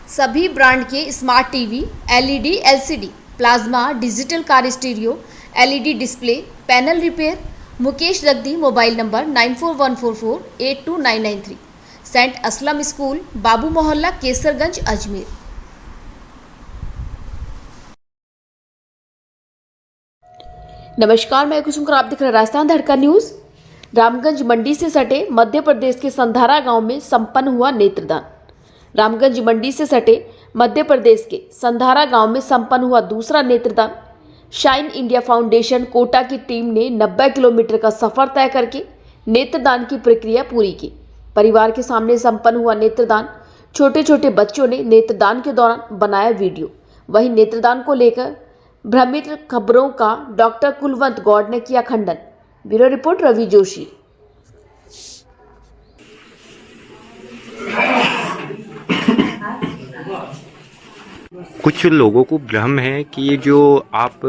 सभी ब्रांड के smart TV, LED, LCD, plasma, digital car stereo, LED display, panel repair. Mukesh Ragdi, mobile number 9414482993, saint Aslam school, Babu Mohalla, Kesarganj, Ajmer. नमस्कार, मैं कुसुम, आप देख रहे हैं राजस्थान धड़कन न्यूज। रामगंज मंडी से सटे मध्य प्रदेश के संधारा गांव में संपन्न हुआ नेत्रदान। रामगंज मंडी से सटे मध्य प्रदेश के संधारा गांव में संपन्न हुआ दूसरा नेत्रदान। शाइन इंडिया फाउंडेशन कोटा की टीम ने 90 किलोमीटर का सफर तय करके नेत्रदान की प्रक्रिया पूरी की। परिवार के सामने संपन्न हुआ नेत्रदान। छोटे छोटे बच्चों ने नेत्रदान के दौरान बनाया वीडियो। वहीं नेत्रदान को लेकर भ्रमित खबरों का डॉक्टर कुलवंत गौड़ ने किया खंडन। Bureau report Ravi Joshi. कुछ लोगों को भ्रम है कि ये जो आप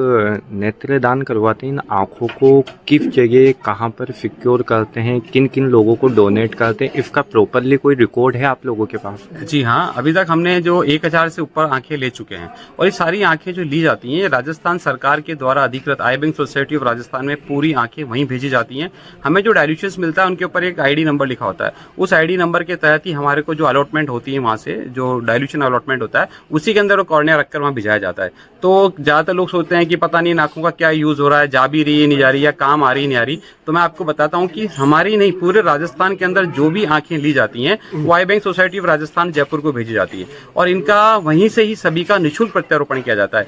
नेत्रदान करवाते हैं इन आँखों को किस जगह कहाँ पर सिक्योर करते हैं, किन किन लोगों को डोनेट करते हैं, इसका प्रॉपरली कोई रिकॉर्ड है आप लोगों के पास? जी हाँ, अभी तक हमने जो 1000 से ऊपर आंखें ले चुके हैं और ये सारी आंखें जो ली जाती हैं राजस्थान सरकार के द्वारा अधिकृत आई बैंक सोसाइटी ऑफ राजस्थान में पूरी आंखें वहीं भेजी जाती हैं। हमें जो डायल्यूशंस मिलता है उनके ऊपर एक ID नंबर लिखा होता है। उस ID नंबर के तहत ही हमारे को जो अलॉटमेंट होती है वहाँ से जो डायल्यूशन अलॉटमेंट होता है उसी के अंदर वो कॉर्निया रखकर वहाँ भिजाया जाता है। तो ज्यादातर लोग सोचते हैं कि पता नहीं आंखों का क्या यूज हो रहा है, जा भी रही है नहीं जा रही है, काम आ रही नहीं आ रही। तो मैं आपको बताता हूँ कि हमारी नहीं पूरे राजस्थान के अंदर जो भी आंखें ली जाती हैं वो eye bank society of Rajasthan Jaipur को भेजी जाती है और इनका वहीं से ही सभी का निःशुल्क प्रत्यारोपण किया जाता है।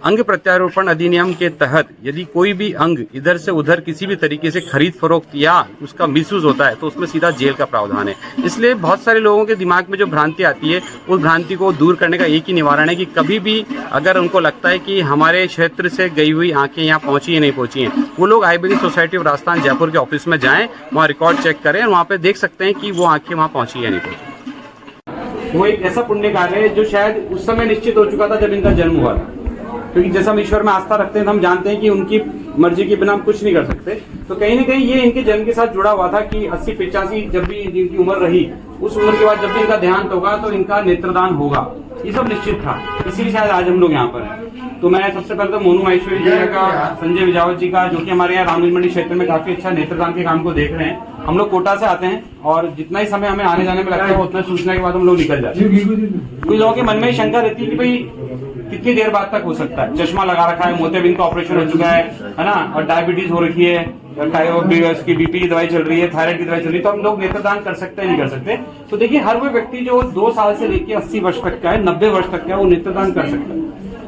अंग प्रत्यारोपण अधिनियम के तहत यदि कोई भी अंग इधर से उधर किसी भी तरीके से खरीद फरोख्त या उसका मिसयूज होता है तो उसमें सीधा जेल का प्रावधान है। इसलिए बहुत सारे लोगों के दिमाग में जो भ्रांति आती है उस भ्रांति को दूर करने का एक ही निवारण है कि कभी भी अगर उनको लगता है कि हमारे क्षेत्र से गई हुई आंखें यहाँ पहुंची या नहीं पहुंची हैं, वो लोग eye bank society of Rajasthan Jaipur के ऑफिस में जाएं, वहाँ रिकॉर्ड चेक करें और वहाँ पे देख सकते हैं कि वो आंखें वहाँ पहुंची या नहीं पहुंची। वो एक ऐसा पुण्य कार्य है जो शायद उस समय निश्चित हो चुका था जब इनका जन्म हुआ था, क्योंकि जैसा हम ईश्वर में आस्था रखते हैं तो हम जानते हैं कि उनकी मर्जी के बिना हम कुछ नहीं कर सकते। तो कहीं ना कहीं ये इनके जन्म के साथ जुड़ा हुआ था कि 80-85 जब भी इनकी उम्र रही उस उम्र के बाद जब भी इनका देहांत होगा तो इनका नेत्रदान होगा, ये सब निश्चित था। इसीलिए शायद आज हम लोग यहाँ पर हैं। तो मैं सबसे पहले तो मोनू माहेश्वरी जी का, संजय विजावत जी का, जो कि हमारे यहाँ रामगंज मंडी क्षेत्र में काफी अच्छा नेत्रदान के काम को देख रहे हैं। हम लोग कोटा से आते हैं और जितना ही समय हमें आने जाने में लगता है उतना सूचना के बाद हम लोग निकल जाते हैं। कुछ लोगों के मन में शंका रहती है कि भाई कितनी देर बाद तक हो सकता है, चश्मा लगा रखा है, मोतियाबिंद का ऑपरेशन हो चुका है ना, और डायबिटीज हो रखी है, की बीपी की दवाई चल रही है, थायराइड की दवाई चल रही है, तो हम लोग नेत्रदान कर सकते हैं नहीं कर सकते? तो देखिए, हर वो व्यक्ति जो 2 साल से लेकर 80 वर्ष तक का है, 90 वर्ष तक का है, वो नेत्रदान कर सकता है।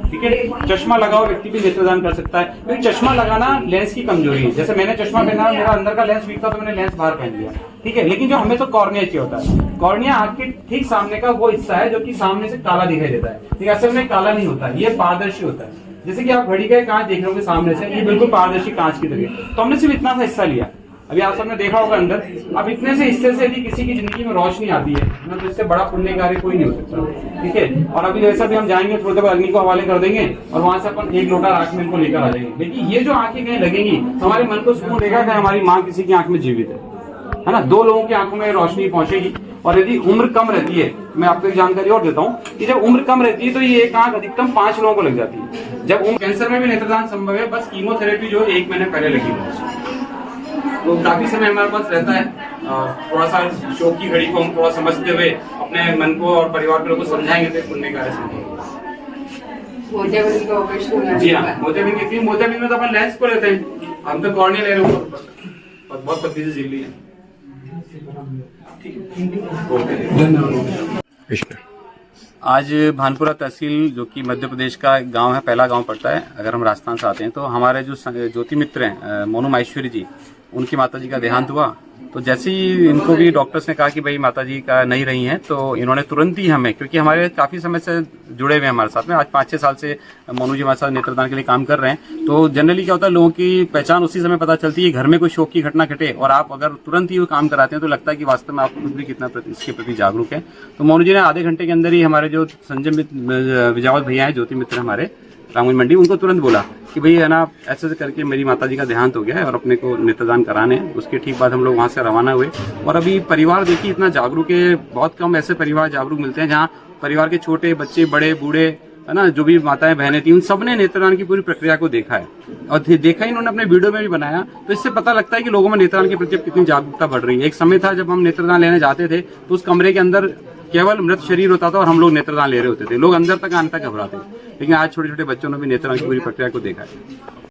ठीक है, चश्मा लगा हुआ व्यक्ति भी नेत्रदान कर सकता है, क्योंकि चश्मा लगाना लेंस की कमजोरी है। जैसे मैंने चश्मा पहना, मेरा अंदर का लेंस वीक था तो मैंने लेंस बाहर पहन लिया, ठीक है, लेकिन जो हमें तो कॉर्निया चाहिए होता है। कॉर्निया आंख के ठीक सामने का वो हिस्सा है जो कि सामने से काला दिखाई देता है, ठीक है, असल में काला नहीं होता, ये पारदर्शी होता है। जैसे कि आप घड़ी का कांच देख रहे हो सामने से, ये बिल्कुल पारदर्शी कांच की तरह। तो हमने सिर्फ इतना सा हिस्सा लिया, अभी आप सबने देखा होगा अंदर। अब इतने से हिस्से से यदि किसी की जिंदगी में रोशनी आती है ना, तो इससे बड़ा पुण्य कार्य कोई नहीं हो सकता, ठीक है। और अभी वैसा भी हम जाएंगे, थोड़ी देर अग्नि को हवाले कर देंगे और वहां से अपन 1 लोटा राख में इनको लेकर आ जाएंगे। लेकिन ये जो आंखें कहीं लगेंगी तो हमारे मन को सुकून देगा कि हमारी माँ किसी की आंख में जीवित है ना। 2 लोगों की आंखों में रोशनी पहुंचेगी। और यदि उम्र कम रहती है, मैं आपको एक जानकारी और देता हूँ कि जब उम्र कम रहती है तो ये एक आंख अधिकतम 5 लोगों को लग जाती है। जब कैंसर में भी नेत्रदान संभव है, बस कीमोथेरेपी जो 1 महीने पहले लगी है, तो काफी समय हमारे पास रहता है। थोड़ा सा शोक की घड़ी को हम थोड़ा समझते हुए अपने मन को और परिवार के लोगों को समझाएंगे तो पुण्य कार्य संभव। मोतियाबिंद का ऑपरेशन, जी हाँ, मोतियाबिंद में तो अपन लेंस को लेते हैं, हम तो कॉर्निया ले रहे हैं, बहुत पत्ती से झील ली है। आज भानपुरा तहसील जो कि मध्य प्रदेश का एक गांव है, पहला गांव पड़ता है अगर हम राजस्थान से आते हैं। तो हमारे जो ज्योति मित्र हैं मोनू माहेश्वरी जी, उनकी माताजी का देहांत हुआ। तो जैसे ही इनको भी डॉक्टर्स ने कहा कि भाई माताजी का नहीं रही हैं, तो इन्होंने तुरंत ही हमें, क्योंकि हमारे काफी समय से जुड़े हुए हैं हमारे साथ में, आज 5-6 साल से मोनू जी हमारे साथ नेत्रदान के लिए काम कर रहे हैं। तो जनरली क्या होता है, लोगों की पहचान उसी समय पता चलती है, घर में कोई शोक की घटना घटे और आप अगर तुरंत ही वो काम कराते हैं तो लगता है कि वास्तव में आप खुद भी कितना इसके प्रति जागरूक है। तो मोनू जी ने आधे घंटे के अंदर ही हमारे जो संजय विजावत भैया हैं, ज्योति मित्र हमारे, रामगंज मंडी, उनको तुरंत बोला कि भाई है ना ऐसे ऐसे करके मेरी माता जी का देहांत हो गया है और अपने को नेत्रदान कराने हैं। उसके ठीक बाद हम लोग वहाँ से रवाना हुए और अभी परिवार देखिए इतना जागरूक है, बहुत कम ऐसे परिवार जागरूक मिलते हैं जहाँ परिवार के छोटे बच्चे, बड़े, बूढ़े, है ना, जो भी माताएं बहनें थी, उन सब ने नेत्रदान की पूरी प्रक्रिया को देखा है और देखा ही इन्होंने अपने वीडियो में भी बनाया। तो इससे पता लगता है कि लोगों में नेत्रदान के प्रति कितनी जागरूकता बढ़ रही है। एक समय था जब हम नेत्रदान लेने जाते थे तो उस कमरे के अंदर केवल मृत शरीर होता था और हम लोग नेत्रदान ले रहे होते थे, लोग अंदर तक आने तक घबराते, लेकिन आज छोटे छोटे बच्चों ने भी नेत्रदान की पूरी प्रक्रिया को देखा है।